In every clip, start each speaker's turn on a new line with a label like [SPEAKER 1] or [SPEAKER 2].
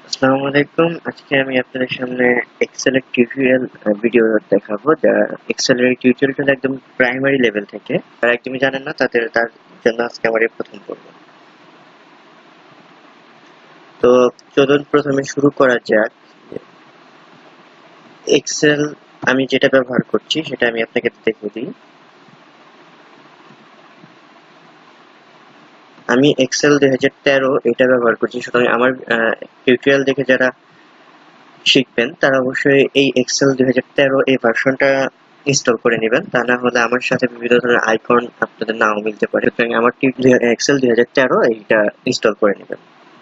[SPEAKER 1] আসসালামু আলাইকুম। আজকে আমি আপনাদের সামনে এক্সেল এর টিউটোরিয়াল ভিডিও দেখাবো। যা এক্সেল এর টিউটোরিয়ালটা একদম প্রাইমারি লেভেল থেকে যারা একদমই জানেন না তার জন্য আজকে আমার এই প্রথম পর্ব। তো চলুন প্রথমে শুরু করা যাক। এক্সেল আমি যেটা ব্যবহার করছি সেটা আমি আপনাকে দেখিয়ে দিই। আমি এক্সেল 2013 এটা ব্যবহার করছি, সুতরাং আমার টিউটোরিয়াল দেখে যারা শিখবেন তারা অবশ্যই এই এক্সেল 2013 এই ভার্সনটা ইনস্টল করে নেবেন, তা না হলে আমার সাথে বিভিন্ন ধরনের আইকন আপনাদের নাও মিলতে পারে। সুতরাং আমার এক্সেল 2013 এইটা ইনস্টল করে নেবেন।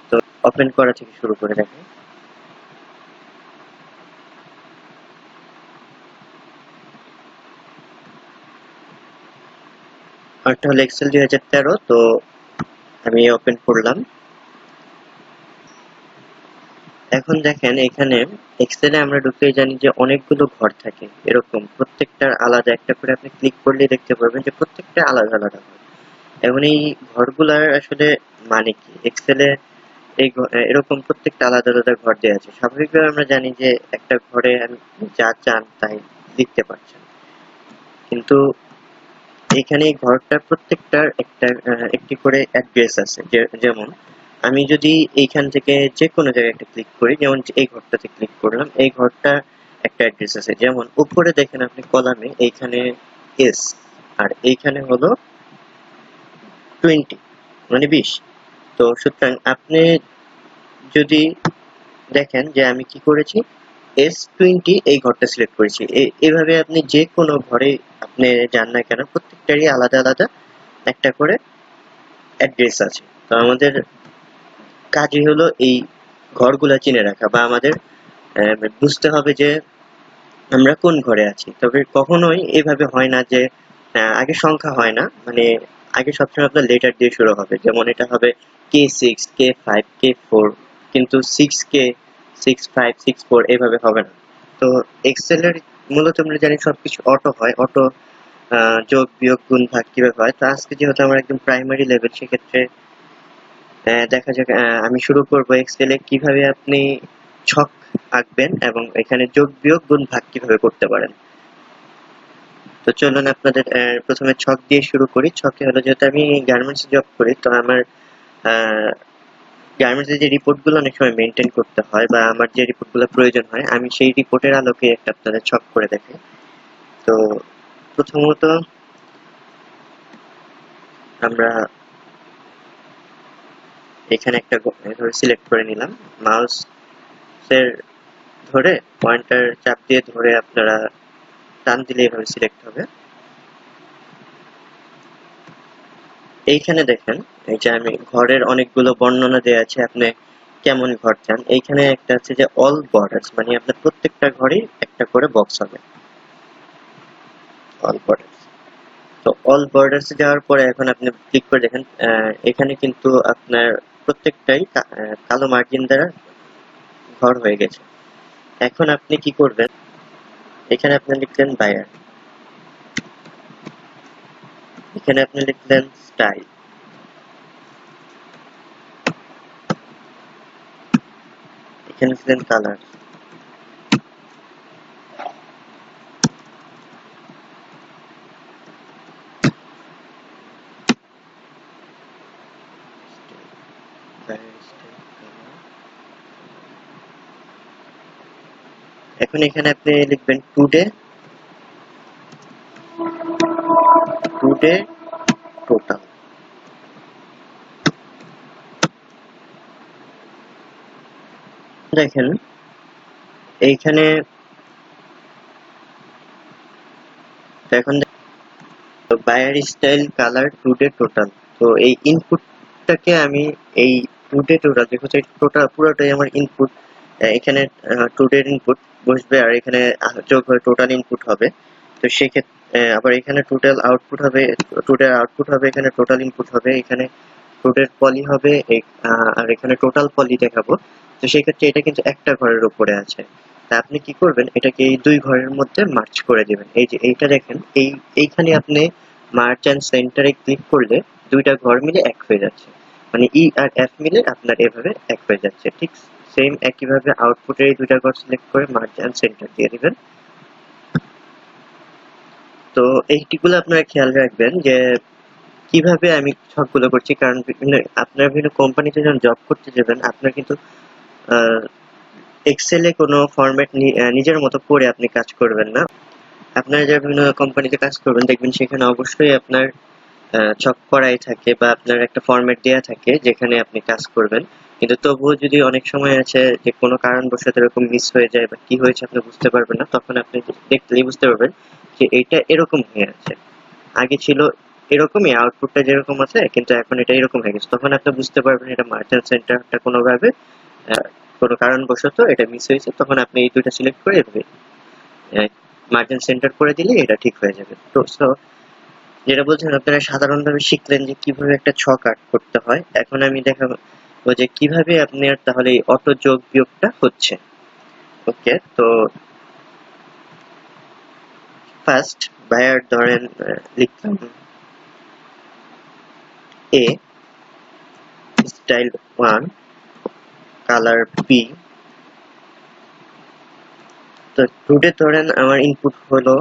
[SPEAKER 1] তো ওপেন করা থেকে শুরু করে দেখেন। আরটা হলো এক্সেল 2013। তো আমি ওপেন করলাম। এখন দেখেন এখানে এক্সেলে আমরা ঢুকেই জানি যে অনেকগুলো ঘর থাকে, এরকম প্রত্যেকটার আলাদা একটা করে আপনি ক্লিক করলে দেখতে পারবেন যে প্রত্যেকটা আলাদা আলাদা ঘর। এখন এই ঘরগুলার আসলে মানে কি, এক্সেলে এরকম প্রত্যেকটা আলাদা আলাদা ঘর দেওয়া আছে। স্বাভাবিকভাবে আমরা জানি যে একটা ঘরে আপনি যা চান তাই লিখতে পারছেন, কিন্তু এখানে এই ঘরটার প্রত্যেকটার একটি করে অ্যাড্রেস আছে। যেমন আমি যদি এইখান থেকে যে কোনো জায়গায় একটা ক্লিক করি, যেমন এই ঘরটাতে ক্লিক করলাম, এই ঘরটা একটা অ্যাড্রেস আছে। যেমন উপরে দেখেন আপনি কলামে এইখানে এস, আর এইখানে হলো 20, মানে 20। তো সুতরাং আপনি যদি দেখেন যে আমি কি করেছি, S20 এই ঘরটা সিলেক্ট করেছি। এইভাবে আপনি যে কোনো ঘরে আপনি যান না কেন প্রত্যেকটারই আলাদা আলাদা একটা করে অ্যাড্রেস আছে। তো আমাদের কাজই হলো এই ঘরগুলা চিনে রাখা, বা আমাদের বুঝতে হবে যে আমরা কোন ঘরে আছি। তবে কখনোই এভাবে হয় না যে আগে সংখ্যা হয় না, মানে আগে সবসময় আপনার লেটার দিয়ে শুরু হবে। যেমন এটা হবে K6, K5, K4, কিন্তু 6K, 6, 5, 6, 4 এভাবে হবে না। তো এক্সেল এর মূলত আমরা জানি সবকিছু অটো হয়, অটো যোগ বিয়োগ গুণ ভাগ কিভাবে হয়। তো আজকে যেহেতু আমার একদম প্রাইমারি লেভেল, সেক্ষেত্রে দেখা যাক। আমি শুরু করব এক্সেলে কিভাবে আপনি ছক আঁকবেন এবং এখানে যোগ বিয়োগ গুণ ভাগ কিভাবে করতে পারেন। তো চলুন আপনাদের প্রথমে ছক দিয়ে শুরু করি। ছকে হলো, যেহেতু আমি গার্মেন্টস জব করি, তো আমার গার্মেন্টস এর যে রিপোর্ট গুলো অনেক সময় মেনটেন করতে হয়, বা আমার যে রিপোর্ট গুলো প্রয়োজন হয়, আমি সেই রিপোর্টের আলোকে একটা আপনাদের ছক করে দেখাই। তো প্রথমত আমরা এখানে একটা সিলেক্ট করে নিলাম। মাউসের ধরে পয়েন্টার চাপ দিয়ে ধরে আপনারা টান দিলে এভাবে সিলেক্ট হবে। এইখানে দেখেন এই যে আমি ঘরের অনেকগুলো বর্ণনা দেওয়া আছে, আপনি কেমন ঘর চান। এইখানে একটা আছে যে অল বর্ডার্স, মানে আপনার প্রত্যেকটা ঘরেই একটা করে বক্স হবে, অল বর্ডার্স। তো অল বর্ডার্স যাওয়ার পরে এখন আপনি ক্লিক করে দেখেন এখানে কিন্তু আপনার প্রত্যেকটাই কালো মার্জিন দ্বারা ঘর হয়ে গেছে। এখন আপনি কি করবেন, এখানে আপনি লিখলেন বায়ার, এখানে আপনি লিখলেন স্টাইল, এখানে লিখলেন কালার, এখন এখানে আপনি লিখবেন টুডে, টুডে টোটাল। দেখেন এইখানে এখন buyer style colour today total. তো এই ইনপুটটাকে আমি এই টুডে টোটাল দেখো, টোটাল পুরোটাই আমার ইনপুট। এখানে টুডের ইনপুট বসবে, আর এখানে যোগ হয়ে টোটাল ইনপুট হবে। তো সেক্ষেত্রে আবার এখানে টোটাল আউটপুট হবে, টুডের আউটপুট হবে, এখানে টোটাল ইনপুট হবে, এখানে টুডের পলি হবে, আর এখানে টোটাল পলি দেখাবো। তো সেক্ষেত্রে এটা কিন্তু একটা ঘরের উপরে আছে। তা আপনি কি করবেন, এটাকে এই দুই ঘরের মধ্যে মার্চ করে দিবেন। এই যে এইটা দেখেন, এইখানে আপনি মার্চ এন্ড সেন্টারে ক্লিক করলে দুইটা ঘর মিলে এক হয়ে যাচ্ছে, মানে ই আর এফ মিলে আপনার এভাবে এক হয়ে যাচ্ছে। ঠিক সেম একইভাবে আউটপুটের এই দুইটা ঘর সিলেক্ট করে মার্জ এন্ড সেন্টার দিয়ে দিবেন। তো এইগুলো আপনারা খেয়াল রাখবেন যে কিভাবে আমি ছকগুলো করছি, কারণ আপনার বিভিন্ন কোম্পানিতে যখন জব করতে যাবেন আপনার কিন্তু এক্সেলে কোনো ফরম্যাট নিজের মতো করে আপনি কাজ করবেন না। আপনারা যারা বিভিন্ন কোম্পানিতে কাজ করবেন দেখবেন সেখানে অবশ্যই আপনার ছক করাই থাকে বা আপনার একটা ফরম্যাট দেয়া থাকে যেখানে আপনি কাজ করবেন, কিন্তু তবুও যদি অনেক সময় আছে যে কোনো কারণবশত এরকম মিস হয়ে যায় বা কি হয়েছে আপনি বুঝতে পারবেন না, তখন আপনি দেখলেই বুঝতে পারবেন যে এটা এরকম হয়ে আছে, আগে ছিল এরকমই আউটপুটটা যেরকম আছে কিন্তু এখন এটা এরকম হয়ে গেছে, তখন আপনি বুঝতে পারবেন এটা মার্জিন সেন্টারটা কোনোভাবে কোনো কারণবশত এটা মিস হয়েছে। তখন আপনি এই দুইটা সিলেক্ট করে এভাবে মার্জিন সেন্টার করে দিলে এটা ঠিক হয়ে যাবে। তো যেটা বলছেন আপনারা সাধারণভাবে শিখলেন যে কিভাবে একটা ছক আর্ট করতে হয়, এখন আমি দেখাবো যে কিভাবে আপনার তাহলে এই অটো যোগ বিয়োগটা হচ্ছে। ওকে, তো ফার্স্ট বায়ার ধরেন লিখলাম এ, স্টাইল 1, কালার বি। তো টুডে ধরেন আমার ইনপুট হলো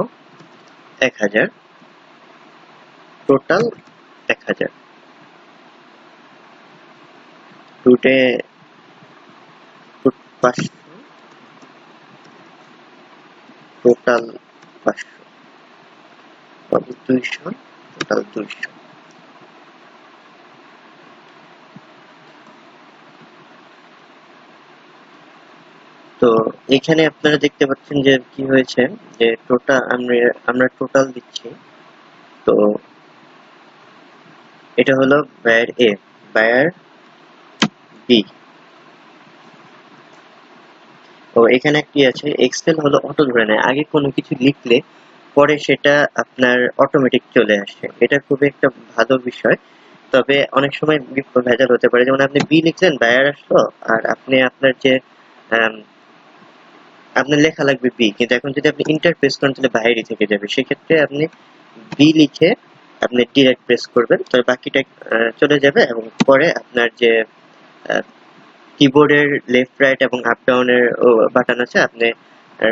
[SPEAKER 1] 1000, টোটাল 1000, টুডে 500, টোটাল 500, 200, টোটাল 200। তো এখানে আপনারা দেখতে পাচ্ছেন যে কি হয়েছে, যে টোটাল আমরা টোটাল দিচ্ছি। তো এটা হলো বায়ার এ, বায়ার বি। তো এখানে কি আছে, এক্সেল হলো অটো ধরে নেয়, আগে কোনো কিছু লিখলে পরে সেটা আপনার অটোমেটিক চলে আসে, এটা খুবই একটা ভালো বিষয়। তবে অনেক সময় ভেজাল হতে পারে, যেমন আপনি বি লিখলেন বায়ার আসলো, আর আপনি আপনার যে আপনার লেখা লাগবে বি, কিন্তু এখন যদি আপনি ইন্টার প্রেস করেন তাহলে বাইরে থেকে যাবে, সেক্ষেত্রে আপনি বি লিখে আপনি ডিরেক্ট প্রেস করবেন, তবে বাকিটা চলে যাবে। এবং পরে আপনার যে কিবোর্ডের লেফট রাইট এবং আপ ডাউনের বাটন আছে, আপনি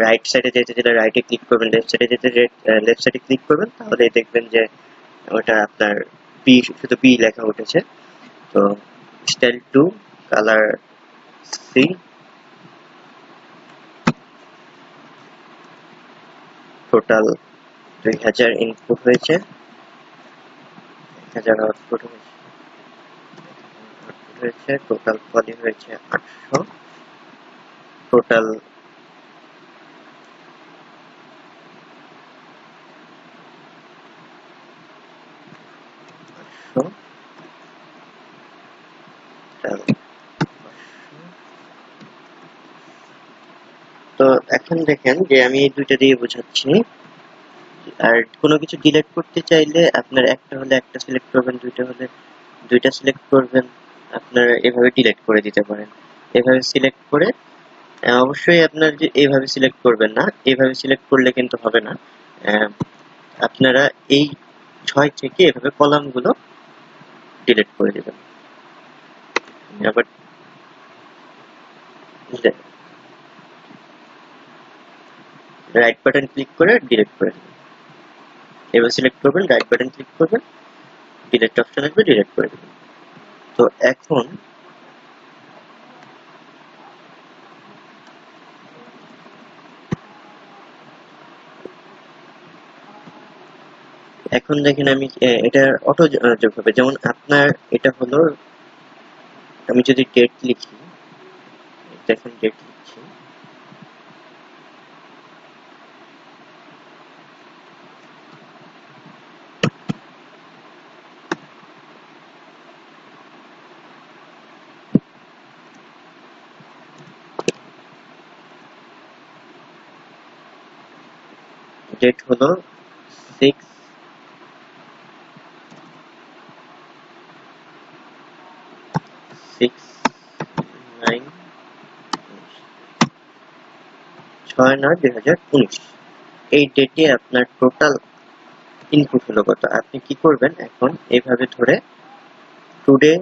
[SPEAKER 1] রাইট সাইডে যেতে যেতে রাইটে ক্লিক করবেন, লেফট সাইডে যেতে লেফট সাইডে ক্লিক করবেন, তাহলে দেখবেন যে ওটা আপনার বি, শুধু বি লেখা উঠেছে। তো style 2, colour sea, total 2000 input হয়েছে, 1000 আউটপুট হয়েছে, টোটাল পলি হয়েছে 800, টোটাল 800, তো এখন দেখেন যে আমি এই দুইটা দিয়ে বোঝাচ্ছি। আর কোনো কিছু ডিলিট করতে চাইলে আপনার একটা হলে একটা সিলেক্ট করবেন, দুইটা হলে দুইটা সিলেক্ট করবেন, আপনারা এভাবে ডিলিট করে দিতে পারেন। এভাবে সিলেক্ট করে অবশ্যই আপনার যে এইভাবে সিলেক্ট করবেন না, এইভাবে সিলেক্ট করলে কিন্তু হবে না। আপনারা এই 6 থেকে এভাবে কলামগুলো ডিলিট করে দিবেন। আবার রাইট বাটন ক্লিক করে ডিলিট করে দিবেন, এবার সিলেক্ট করবেন, রাইট বাটন ক্লিক করবেন, ডিলিট অপশন আসবে, ডিলিট করে দিবেন। তো এখন দেখেন আমি এটা অটো যোগ হবে, যেমন আপনার এটা হলো, আমি যদি ডেট লিখি, দেখেন ডেট লিখছি, ডেট হলো 6/9/2019। এই ডেটে আপনার টোটাল ইনপুট হলো কত। আপনি কি করবেন, এখন এইভাবে ধরে টুডে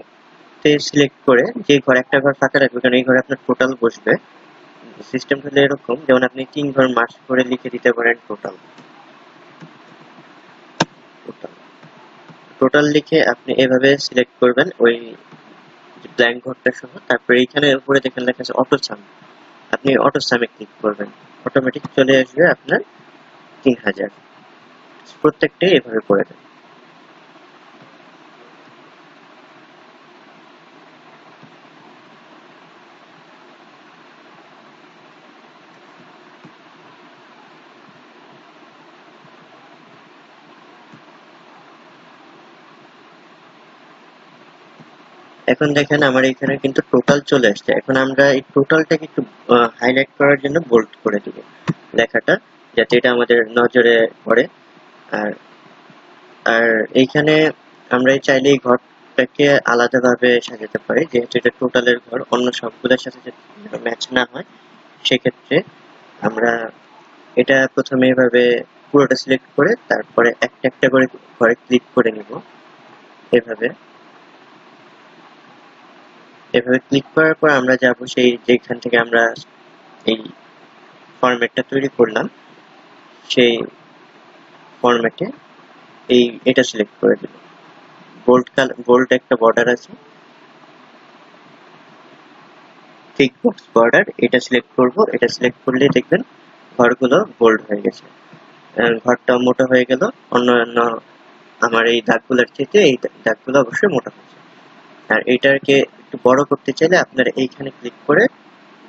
[SPEAKER 1] তে সিলেক্ট করে যে ঘর একটা ঘর ফাঁকা রাখবে, কারণ এই ঘরে আপনার টোটাল বসবে। সিস্টেমটা হলো এরকম, যেমন আপনি 3 ঘর মার্জ করে লিখে দিতে পারেন টোটাল। টোটাল লিখে আপনি এভাবে সিলেক্ট করবেন ওই ব্ল্যাঙ্ক ঘরটা সহ। তারপরে এইখানে উপরে দেখেন লেখা আছে অটো সাম, আপনি অটো সামে ক্লিক করবেন, অটোমেটিক চলে আসবে আপনার 3000। প্রত্যেকটাই এভাবে করে দেন। এখন দেখেন আমার এখানে কিন্তু টোটাল চলে আসছে। এখন আমরা এই টোটালটাকে একটু হাইলাইট করার জন্য বোল্ড করে দিব লেখাটা, যাতে এটা আমাদের নজরে পড়ে। আর আর এইখানে আমরা চাইলে এই ঘরটাকে আলাদাভাবে সাজাতে পারি, যেহেতু এটা টোটালের ঘর, অন্য সবগুলোর সাথে যদি ম্যাচ না হয় সেক্ষেত্রে আমরা এটা প্রথমে এভাবে পুরোটা সিলেক্ট করে তারপরে একটা একটা করে ঘরে ক্লিক করে নিব। এভাবে এভাবে ক্লিক করার পর আমরা যাব সেই যেখান থেকে আমরা এই ফরম্যাটটা তৈরি করলাম, সেই ফরম্যাটে এটা সিলেক্ট করে দেব। বোল্ড একটা বর্ডার আছে, থিক বক্স বর্ডার, এটা সিলেক্ট করব। এটা সিলেক্ট করলে দেখবেন ঘরগুলো বোল্ড হয়ে গেছে, ঘরটা মোটা হয়ে গেল। অন্যান্য আমার এই দাগগুলোর থেকে এই দাগগুলো অবশ্যই মোটা হয়েছে। আর এটাকে একটু বড় করতে চাইলে আপনারা এইখানে ক্লিক করে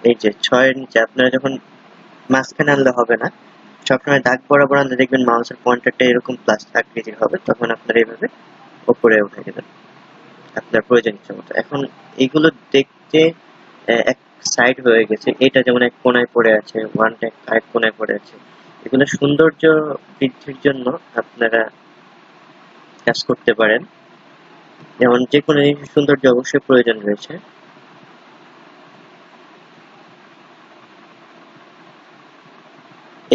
[SPEAKER 1] এই যে 6 এর নিচে আপনারা যখন মাঝখানে আনলে হবে না, সবসময় দাগ বরাবর আনলে দেখবেন মাউসের পয়েন্টারটা এরকম প্লাস আকৃতির হবে, তখন আপনারা এইভাবে উপরে উঠে দেবেন আপনার প্রয়োজন মতো। এখন এইগুলো দেখতে এক সাইড হয়ে গেছে, এটা যেমন এক কোনায় পড়ে আছে, ওয়ানটা এক কোনায় পড়ে আছে। এগুলো সৌন্দর্য বৃদ্ধির জন্য আপনারা কাজ করতে পারেন, যেমন যে কোনো জিনিসের সৌন্দর্য অবশ্যই প্রয়োজন রয়েছে।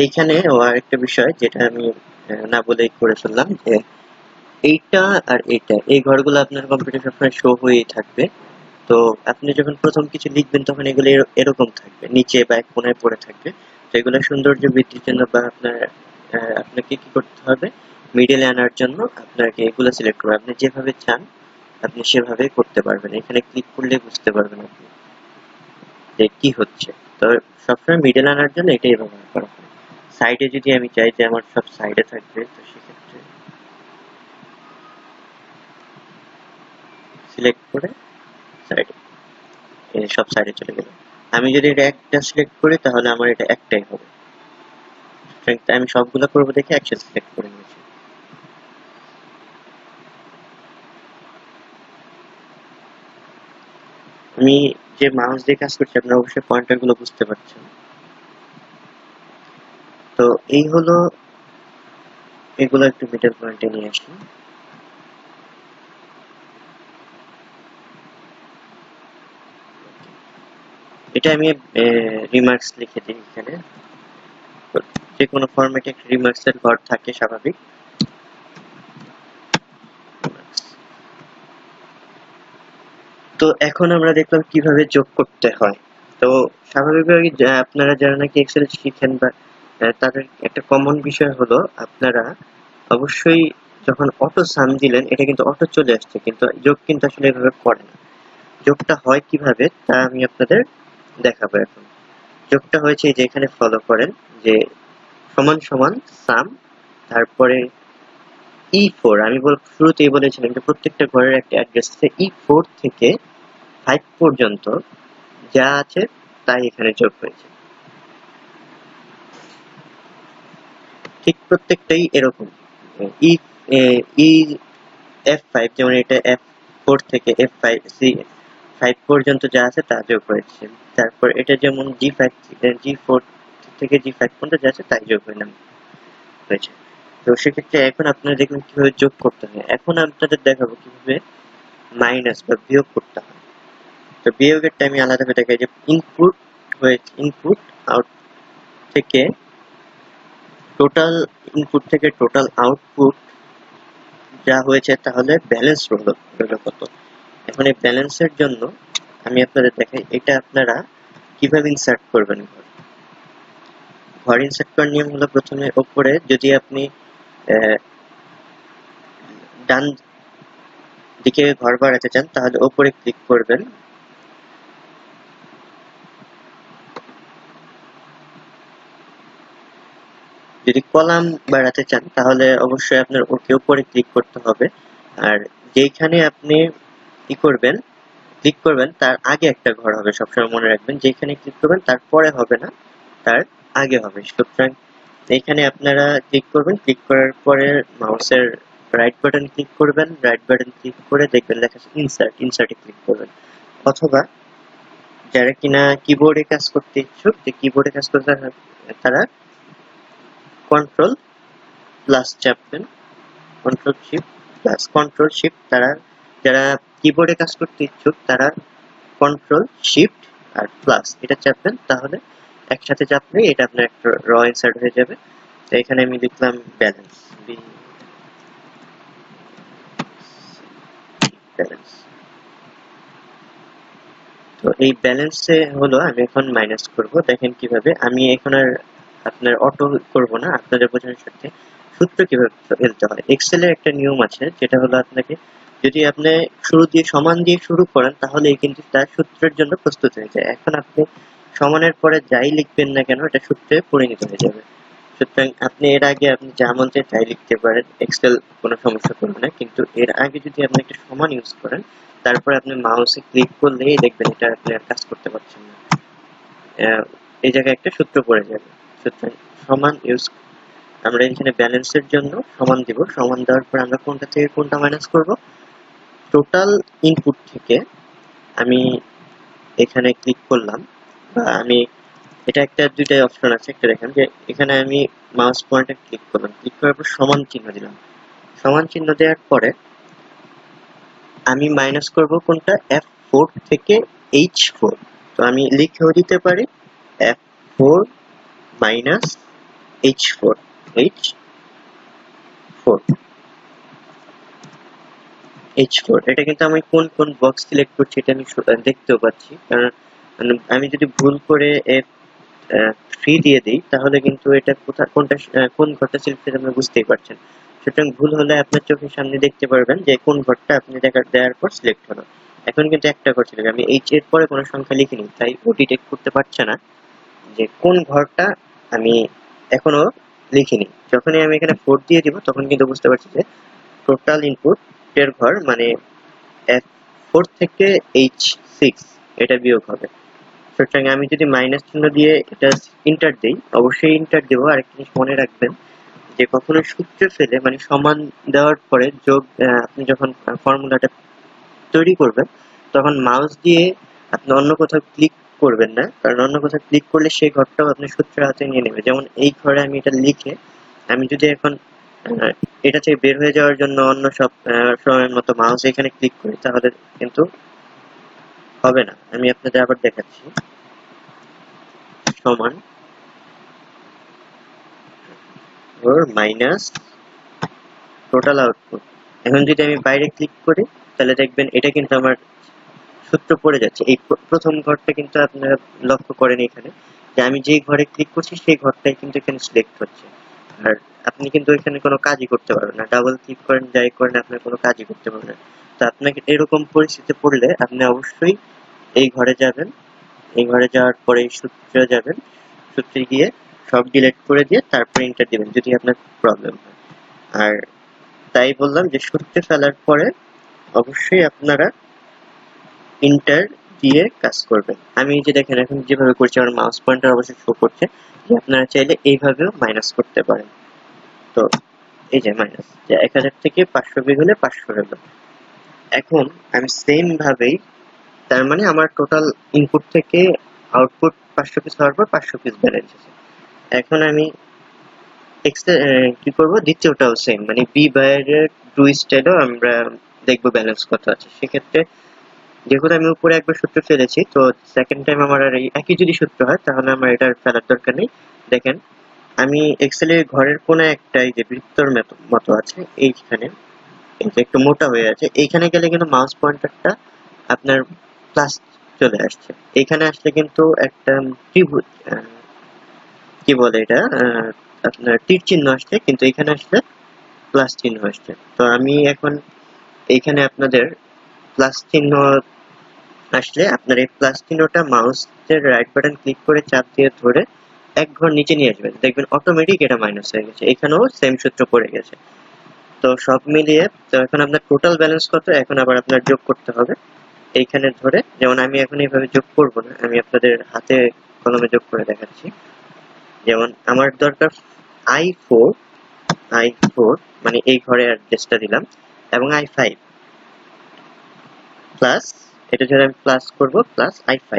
[SPEAKER 1] এইখানে আরেকটা বিষয় যেটা আমি না বলেই করে ফেললাম, যে এইটা আর এইটা, এই ঘরগুলো আপনার কম্পিউটার সবসময় শো হয়েই থাকবে। তো আপনি যখন প্রথম কিছু লিখবেন তখন এগুলো এরকম থাকবে, নিচে বা এক কোনায় পড়ে থাকবে। তো এগুলো সৌন্দর্য বৃদ্ধির জন্য বা আপনাকে কি করতে হবে, মিডলে আনার জন্য আপনাকে এগুলো সিলেক্ট করবে। আপনি যেভাবে চান আপনি সেভাবে করতে পারবেন, এখানে ক্লিক করলে বুঝতে পারবেন আপনি যে কি হচ্ছে। তো সবসময় মিডল আনার জন্য এটাই ব্যবহার করা হয়। সাইডে যদি আমি চাই যে আমার সব সাইডে থাকবে, তো সেক্ষেত্রে সিলেক্ট করে সাইডে, সব সাইডে চলে গেল। আমি যদি এটা একটা সিলেক্ট করি তাহলে আমার এটা একটাই হবে। আমি সবগুলো করবো দেখে একসাথে সিলেক্ট করে নিয়েছি। আমি যে মাউস দিয়ে কাজ করছি আপনারা অবশ্যই পয়েন্টার গুলো বুঝতে পারছেন। তো এই হলো, এগুলো একটু মিডল পয়েন্টে নিয়ে আসি। এটা আমি রিমার্কস লিখে দিই এখানে। যে কোনো ফরম্যাটে একটা রিমার্কস এর ঘর থাকে স্বাভাবিক। তো এখন আমরা দেখলাম কিভাবে যোগ করতে হয়। তো স্বাভাবিকভাবে আপনারা যারা নাকি এক্সেল শিখেন বা তাদের একটা কমন বিষয় হলো, আপনারা অবশ্যই যখন অটো সাম দিলেন এটা কিন্তু অটো চলে আসছে, কিন্তু যোগ কিন্তু আসলে এভাবে করে না। যোগটা হয় কিভাবে তা আমি আপনাদের দেখাবো এখন। যোগটা হয়েছে যে এখানে ফলো করেন যে সমান সমান সাম, তারপরে E4, আমি শুরুতেই বলেছিলাম যে প্রত্যেকটা ঘরের একটা অ্যাড্রেস আছে, E4 থেকে 5 পর্যন্ত যা আছে তাই এখানে যোগ হয়েছে। ঠিক প্রত্যেকটাই এরকম। ই ই F5, যেমন এটা F4 থেকে F5 পর্যন্ত যা আছে তা যোগ হয়েছে। তারপর এটা যেমন G4 থেকে G5 পর্যন্ত যা আছে তাই যোগ হয়েছে। তো সেক্ষেত্রে এখন আপনারা দেখবেন কিভাবে যোগ করতে হয়। এখন আপনাদের দেখাবো কিভাবে মাইনাস বা বিয়োগ করতে হয়। তো বিয়োগেরটা আমি আলাদাভাবে দেখাই যে ইনপুট আউট থেকে টোটাল ইনপুট থেকে টোটাল আউটপুট যা হয়েছে তাহলে ব্যালেন্স হলো কত। এখন এই ব্যালেন্সের জন্য আমি আপনাদের দেখাই এটা আপনারা কিভাবে ইনসার্ট করবেন। ঘর ইনসার্ট করার নিয়ম হলো প্রথমে উপরে যদি আপনি ডান দিকে ঘর বাড়াতে চান তাহলে উপরে ক্লিক করবেন, যদি কলাম বাড়াতে চান তাহলে অবশ্যই আপনার ওকে উপরে ক্লিক করতে হবে। আর যেখানে আপনি কি করবেন ক্লিক করবেন তার আগে একটা ঘর হবে, সবসময় মনে রাখবেন যেখানে ক্লিক করবেন তারপরে হবে না, তার আগে হবে। সুতরাং এখানে আপনারা ক্লিক করবেন, ক্লিক করার পরে মাউসের রাইট বাটন ক্লিক করবেন, রাইট বাটন ক্লিক করে দেখবেন লেখা আছে ইনসার্ট, ইনসার্টে ক্লিক করবেন। অথবা যারা কিনা কিবোর্ডে কাজ করতে ইচ্ছুক, যে কিবোর্ডে কাজ করতে তারা কন্ট্রোল প্লাস চাপবেন, control shift plus, control shift, তারা যারা কিবোর্ডে কাজ করতে ইচ্ছুক তারা কন্ট্রোল শিফট আর প্লাস এটা চাপবেন, তাহলে একসাথে চাপলে এটা আপনার একটা র ইনসার্ট হয়ে যাবে। তো এখানে আমি লিখলাম ব্যালেন্স, ব্যালেন্স। তো এই ব্যালেন্সে হলো আমি এখন মাইনাস করব, দেখেন কিভাবে। আমি এখন আর আপনার অটো করব না, আপনাদের বোঝানোর সাথে সূত্র কিভাবে ফেলতে হয়। এক্সেলের একটা নিয়ম আছে যেটা হলো আপনাকে যদি আপনি শুরু দিয়ে সমান দিয়ে শুরু করেন তাহলে কিন্তু তার সূত্রের জন্য প্রস্তুত হয়ে যায়। এখন আপনি সমানের পরে যাই লিখবেন না কেন এটা সূত্রে পরিণত হয়ে যাবে। সুতরাং আপনি এর আগে আপনি যা মন চায় তাই লিখতে পারেন, এক্সেল কোনো সমস্যা করবে না। কিন্তু এর আগে যদি আপনি একটা সমান ইউজ করেন তারপরে আপনি মাউসে ক্লিক করলেই দেখবেন এটা আপনি আর কাজ করতে পারছেন না, এই জায়গায় একটা সূত্র পড়ে যাবে। সুতরাং সমান ইউজ, আমরা এখানে ব্যালেন্সের জন্য সমান দিব, সমান দেওয়ার পর আমরা কোনটা থেকে কোনটা মাইনাস করব, টোটাল ইনপুট থেকে আমি এখানে ক্লিক করলাম, বা আমি এটা একটা দুইটাই অপশন আছে, একটা দেখেন যে এখানে আমি মাউস পয়েন্টার ক্লিক করলাম, ক্লিক করার পর সমান চিহ্ন দিলাম, সমান চিহ্ন দেওয়ার পরে আমি মাইনাস করব কোনটা, F4 থেকে H4। তো আমি লিখেও দিতে পারি F4 minus H4, H4, H4। এটা কিন্তু আমি কোন কোন বক্স সিলেক্ট করছি এটা আমি দেখতেও পাচ্ছি, কারণ আমি যদি ভুল করে ফ্রি দিয়ে দিই তাহলে কিন্তু এটা কোনটা কোন ঘরটা সিলেক্ট করে আপনি বুঝতেই পারছেন। সুতরাং ভুল হলে আপনার চোখের সামনে দেখতে পারবেন যে কোন ঘরটা আপনি দেওয়ার পর সিলেক্ট হলো। এখন কিন্তু একটা ঘর ছিল, আমি এইচ এর পরে কোনো সংখ্যা লিখিনি তাই ও ডিটেক্ট করতে পারছে না যে কোন ঘরটা আমি এখনো লিখিনি। যখনই আমি এখানে 4 দিয়ে দিব তখন কিন্তু বুঝতে পারছি যে টোটাল ইনপুট এর ঘর মানে F4 থেকে H6 এটা বিয়োগ হবে। সুতরাং আমি যদি মাইনাস চিহ্ন দিয়ে এটা ইন্টার দেই, অবশ্যই ইন্টার দেবো। আরেকটা জিনিস মনে রাখবেন যে কখনো সূত্র ফেলে মানে সমান দেওয়ার পরে যোগ, আপনি যখন ফর্মুলাটা তৈরি করবেন তখন মাউস দিয়ে আপনি অন্য কোথাও ক্লিক করবেন না, কারণ অন্য কোথাও ক্লিক করলে সেই ঘরটাও আপনি সূত্রের হাতে নিয়ে নেবে। যেমন এই ঘরে আমি এটা লিখে আমি যদি এখন এটা থেকে বের হয়ে যাওয়ার জন্য অন্য সব সময়ের মতো মাউস এখানে ক্লিক করি তাহলে কিন্তু হবে না। আমি আপনাদের আবার দেখাচ্ছি, সমান মাইনাস টোটাল আউটপুট। এখন যদি আমি বাইরে ক্লিক করি তাহলে দেখবেন এটা কিন্তু আমার সূত্র পড়ে যাচ্ছে। এই প্রথম ঘরটা কিন্তু আপনারা লক্ষ্য করেন এখানে যে আমি যেই ঘরে ক্লিক করছি সেই ঘরটাই কিন্তু এখানে সিলেক্ট হচ্ছে। আর আপনি কিন্তু এখানে কোনো কাজই করতে পারবেন না, ডাবল ক্লিক করেন যাই করেন আপনার কোনো কাজই করতে পারবেন না। তো আপনাকে এরকম পরিস্থিতি পড়লে আপনি অবশ্যই এই ঘরে যাবেন, এই ঘরে যাওয়ার পরে সূত্রে যাবেন, সূত্রে গিয়ে সব ডিলিট করে দিয়ে তারপরে এন্টার দিবেন যদি আপনার প্রবলেম হয়। আর তাই বললাম যে সূত্রে ফেলার পরে অবশ্যই আপনারা ইন্টার দিয়ে কাজ করবেন। আমি যে দেখেন এখন যেভাবে করছি আমার মাউস পয়েন্টার অবশ্যই শো করছে, যে আপনারা চাইলে এইভাবেও মাইনাস করতে পারেন। তো এই যে মাইনাস, যে 1000 থেকে 500 বিয়োগ হলে 500 হলো। এখন আমি সেম ভাবেই, তার মানে আমার টোটাল ইনপুট থেকে আউটপুট 500 পিস হওয়ার পর 500 পিস ব্যালেন্স আছে। এখন আমি কি করব, দ্বিতীয়টাও সেম মানে বি বাইরের টু স্টাইলও আমরা দেখবো ব্যালেন্স কত আছে। সেক্ষেত্রে যেহেতু আমি উপরে একবার সূত্র ফেলেছি তো সেকেন্ড টাইম আমার আর এই একই যদি সূত্র হয় তাহলে আমার এটার ফেলার দরকার নেই। দেখেন আমি এক্সেলের ঘরের কোণে একটা এই যে বৃত্তর মতো আছে এইখানে, এই যে একটু মোটা হয়ে আছে, এইখানে গেলে কিন্তু মাউস পয়েন্টারটা আপনার প্লাস চলে আসছে। এখানে আসলে কিন্তু একটা ত্রিভুজ কি বলে এটা আপনার তীর চিহ্ন আসছে, কিন্তু এখানে আসলে প্লাস চিহ্ন আসছে। তো আমি এখন এইখানে আপনাদের প্লাস চিহ্ন আসলে আপনার এই প্লাস চিহ্নটা মাউসের রাইট বাটন ক্লিক করে চাপ দিয়ে ধরে এক ঘর নিচে নিয়ে আসবেন, দেখবেন অটোমেটিক এটা মাইনাস হয়ে গেছে। এখানেও সেম সূত্র পড়ে গেছে। তো সব মিলিয়ে তো এখন আপনার টোটাল ব্যালেন্স কত, এখন আবার আপনার যোগ করতে হবে এইখানে ধরে। যেমন আমি এখন এইভাবে যোগ করব না, আমি আপনাদের হাতে কলমে যোগ করে দেখাচ্ছি। যেমন আমার দরকার i4, i4 মানে এই ঘরে অ্যাড্রেসটা দিলাম, এবং i5 প্লাস, এটা যদি আমি প্লাস করব প্লাস i5,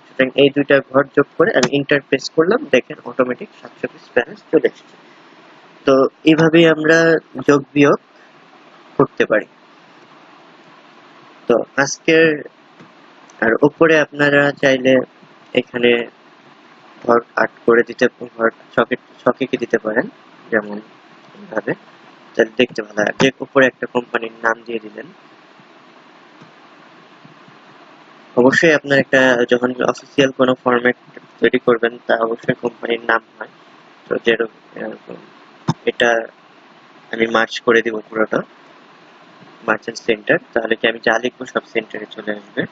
[SPEAKER 1] সুতরাং এই দুইটা ঘর যোগ করে আমি ইন্টার প্রেস করলাম, দেখেন অটোমেটিক 720 ব্যালেন্স চলে এসেছে। তো এইভাবেই আমরা যোগ বিয়োগ করতে পারি। তো আজকের আর উপরে আপনারা চাইলে এখানে ঘর আট করে দিতে, ঘর ছকে দিতে পারেন, যেমন এইভাবে, তাহলে দেখতে ভালো লাগে। যে উপরে একটা কোম্পানির নাম দিয়ে দিলেন। অবশ্যই আপনার একটা যখন অফিসিয়াল কোনো ফরম্যাট তৈরি করবেন তা অবশ্যই কোম্পানির নাম হয়। তো যেরকম এটা আমি মার্চ করে দিব পুরোটা মার্চেন্ট সেন্টার, তাহলে কি আমি যা লিখবো সব সেন্টারে চলে আসবে।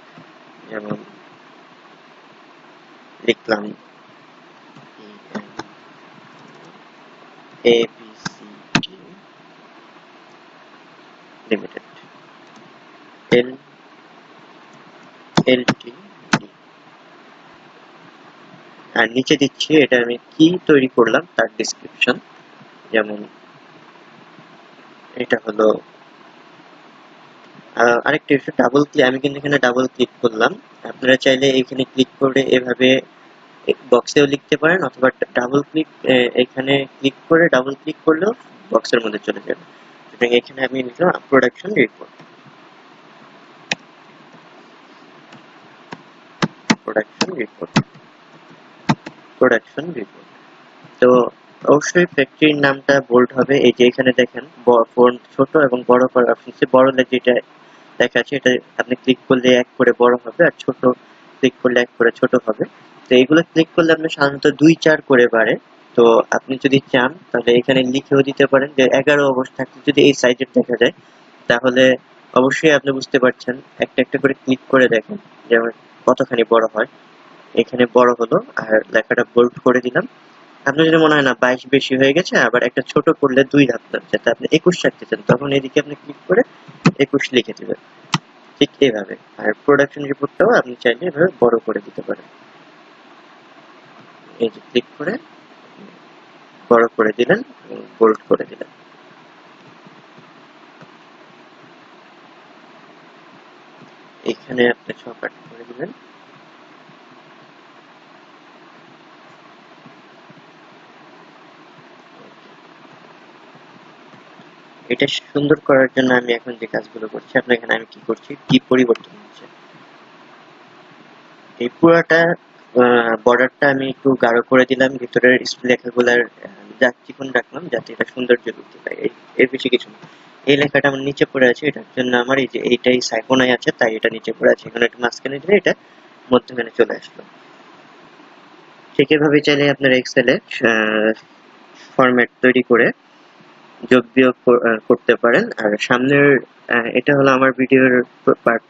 [SPEAKER 1] যেমন লিখলাম ABC লিমিটেড LTD, আর নিচে দিচ্ছি এটা আমি কি তৈরি করলাম তার ডেসক্রিপশন। যেমন এটা হলো আরেকটা ইস্যু, ডাবল ক্লিক, আমি কিন্তু এখানে ডাবল ক্লিক করলাম। আপনারা চাইলে এখানে ক্লিক করে এভাবে বক্সেও লিখতে পারেন, অথবা ডাবল ক্লিক এখানে ক্লিক করে ডাবল ক্লিক করলেও বক্সের মধ্যে চলে যাবে। সুতরাং এখানে আমি লিখলাম production report, production report, production report. তো অবশ্যই ফ্যাক্টরির নামটা বোল্ড হবে। এই যে এখানে দেখেন ফন্ট ছোট এবং বড় করার অপশন আছে। বড় যেটা দেখা যাচ্ছে এটা আপনি ক্লিক করলে এক করে বড় হবে, আর ছোট ক্লিক করলে এক করে ছোট হবে। তো এগুলো ক্লিক করলে আপনি সাধারণত 2-4 করে বাড়ে। তো আপনি যদি চান তাহলে এখানে লিখেও দিতে পারেন যে 11 অবস্থা যদি এই সাইজের দেখা যায়, তাহলে অবশ্যই আপনি বুঝতে পারছেন। একটা একটা করে ক্লিক করে দেখেন যেমন কতখানি বড় হয়। এখানে বড় হলো, আর লেখাটা বোল্ড করে দিলাম। আপনার যদি মনে হয় না 22 বেশি হয়ে গেছে, আবার একটা ছোট করলে 2 রাখতে, যাতে আপনি 21 রাখতে চান, তখন এদিকে আপনি ক্লিক করে 21 লিখে দিবেন, ঠিক এইভাবে। আর প্রোডাকশন রিপোর্টটাও আপনি চাইলে এভাবে বড় করে দিতে পারেন। এই যে ক্লিক করে বড় করে দিলেন, বোল্ড করে দিলেন। এখানে আপনি 6 করে দিবেন। এটা সুন্দর করার জন্য আমি এখন যে কাজগুলো করছি, আপনার এখানে আমি কি করছি, কি পরিবর্তন হচ্ছে, এই পুরাটা বর্ডারটা আমি একটু গাঢ় করে দিলাম, ভিতরের লেখাগুলার চিকন রাখলাম যাতে এটা সৌন্দর্য বৃদ্ধি পায়, এর বেশি কিছু না। এই লেখাটা আমার নিচে পড়ে আছে, এটার জন্য আমার এই যে এইটাই সাইকোনায় আছে, তাই এটা নিচে পড়ে আছে। এখানে একটু মাঝখানে দিলে এটা মধ্যখানে চলে আসলো। ঠিক এভাবে চাইলে আপনার এক্সেলে ফরম্যাট তৈরি করে যোগ বিয়োগ করতে পারেন। আর সামনের এটা হলো আমার ভিডিওর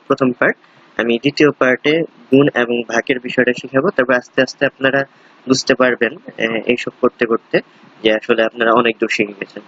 [SPEAKER 1] প্রথম পার্ট। আমি দ্বিতীয় পার্টে গুণ এবং ভাগের বিষয়টা শিখাবো। তারপর আস্তে আস্তে আপনারা বুঝতে পারবেন এইসব করতে করতে যে আসলে আপনারা অনেক দূর শিখে গেছেন।